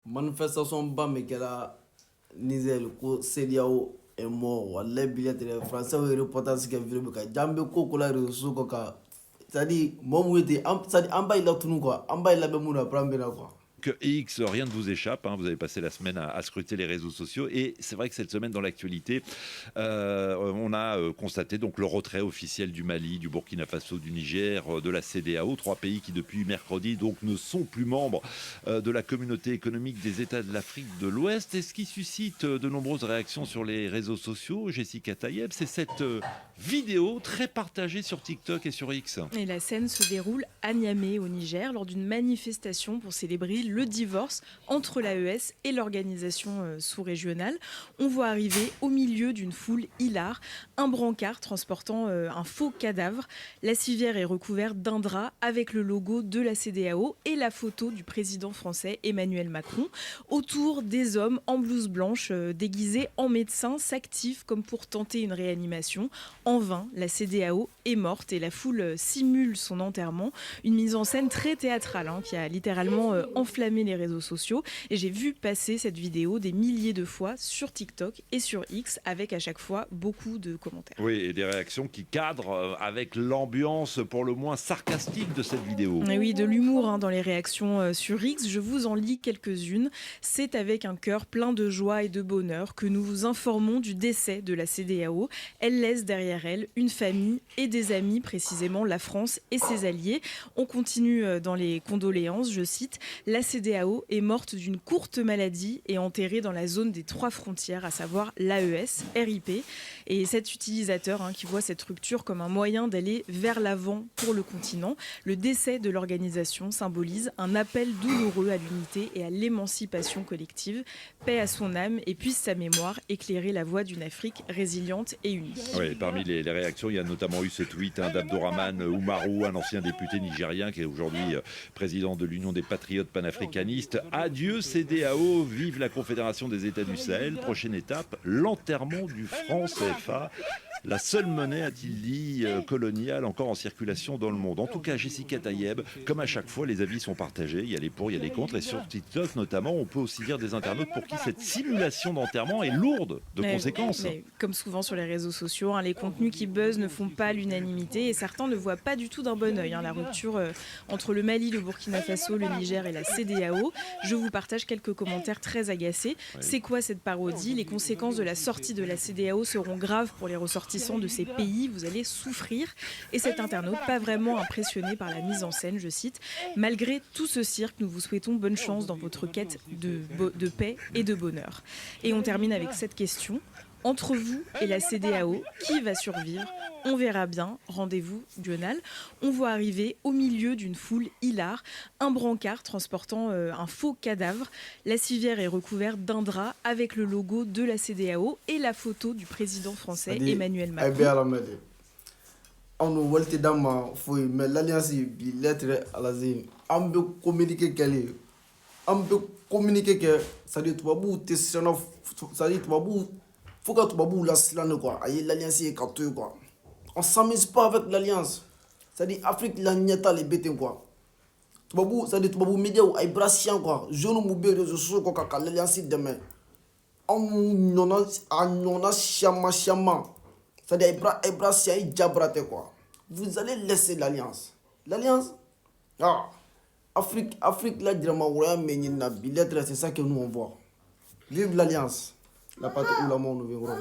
manifestation ba min kɛra Niger ko CEDEAO est mort walayi billet yɛrɛ français ye reportage kɛ vidéo bɛ ka jan bɛ ko ko la réseaux sociaux kan ka c'est à dire mɔgɔ mun ye ten c'est à dire an b'a ye la tunu quoi an b'a ye labɛn mun na après an bɛ na quoi. Que X, rien ne vous échappe. Hein, vous avez passé la semaine à scruter les réseaux sociaux. Et c'est vrai que cette semaine, dans l'actualité, on a constaté donc le retrait officiel du Mali, du Burkina Faso, du Niger, de la CEDEAO. 3 pays qui, depuis mercredi, donc, ne sont plus membres de la communauté économique des États de l'Afrique de l'Ouest. Et ce qui suscite de nombreuses réactions sur les réseaux sociaux, Jessica Tayeb, c'est cette vidéo très partagée sur TikTok et sur X. Et la scène se déroule à Niamey, au Niger, lors d'une manifestation pour célébrer le divorce entre l'AES et l'organisation sous-régionale. On voit arriver au milieu d'une foule hilare un brancard transportant un faux cadavre. La civière est recouverte d'un drap avec le logo de la CEDEAO et la photo du président français Emmanuel Macron. Autour, des hommes en blouse blanche déguisés en médecins s'activent comme pour tenter une réanimation. En vain, la CEDEAO est morte et la foule simule son enterrement. Une mise en scène très théâtrale qui a littéralement enflammé les réseaux sociaux. Et j'ai vu passer cette vidéo des milliers de fois sur TikTok et sur X avec à chaque fois beaucoup de commentaires. Oui, et des réactions qui cadrent avec l'ambiance pour le moins sarcastique de cette vidéo. Et oui, de l'humour dans les réactions sur X. Je vous en lis quelques-unes. C'est avec un cœur plein de joie et de bonheur que nous vous informons du décès de la CEDEAO. Elle laisse derrière elle une famille et des amis, précisément la France et ses alliés. On continue dans les condoléances, je cite, la CEDEAO est morte d'une courte maladie et enterrée dans la zone des 3 frontières, à savoir l'AES, RIP. Et cet utilisateur qui voit cette rupture comme un moyen d'aller vers l'avant pour le continent. Le décès de l'organisation symbolise un appel douloureux à l'unité et à l'émancipation collective. Paix à son âme et puisse sa mémoire éclairer la voie d'une Afrique résiliente et unie. Oui, parmi les réactions, il y a notamment eu ce tweet d'Abdourahmane Oumarou, un ancien député nigérien qui est aujourd'hui président de l'Union des patriotes panafricanistes. Adieu CEDEAO, vive la Confédération des États du Sahel. Prochaine étape, l'enterrement du franc CFA. La seule monnaie, a-t-il dit, coloniale encore en circulation dans le monde. En tout cas, Jessica Tayeb, comme à chaque fois, les avis sont partagés. Il y a les pour, il y a les contre. Et sur TikTok, notamment, on peut aussi dire des internautes pour qui cette simulation d'enterrement est lourde de conséquences. Mais comme souvent sur les réseaux sociaux, les contenus qui buzzent ne font pas l'unanimité et certains ne voient pas du tout d'un bon œil la rupture entre le Mali, le Burkina Faso, le Niger et la CEDEAO. Je vous partage quelques commentaires très agacés. Oui. C'est quoi cette parodie? Les conséquences de la sortie de la CEDEAO seront graves pour les ressortissants de ces pays, vous allez souffrir. Et cet internaute, pas vraiment impressionné par la mise en scène, je cite, malgré tout ce cirque, nous vous souhaitons bonne chance dans votre quête de paix et de bonheur. Et on termine avec cette question. Entre vous et la CEDEAO, qui va survivre? On verra bien. Rendez-vous Lionel. On voit arriver au milieu d'une foule hilare un brancard transportant un faux cadavre. La civière est recouverte d'un drap avec le logo de la CEDEAO et la photo du président français Emmanuel Macron. Mais l'alliance bi lettre à la zine. On peut communiquer qu'elle on peut communiquer que ça dit toi bout ça dit toi bout faut que tu babou la silane quoi ayi l'alliance est quand quoi on s'amuse pas avec l'alliance ça dit Afrique la nieta les bêtes quoi tu babou ça dit tu babou média ou ay brassien quoi jeune mu be réseaux sociaux quoi ka l'alliance demain on a chama ça dit ay brassien ay jabrate quoi vous allez laisser l'alliance Afrique la drama ouais mais ni na billettre c'est ça que nous on voit vive l'alliance la patrie ou la mort nous verrons.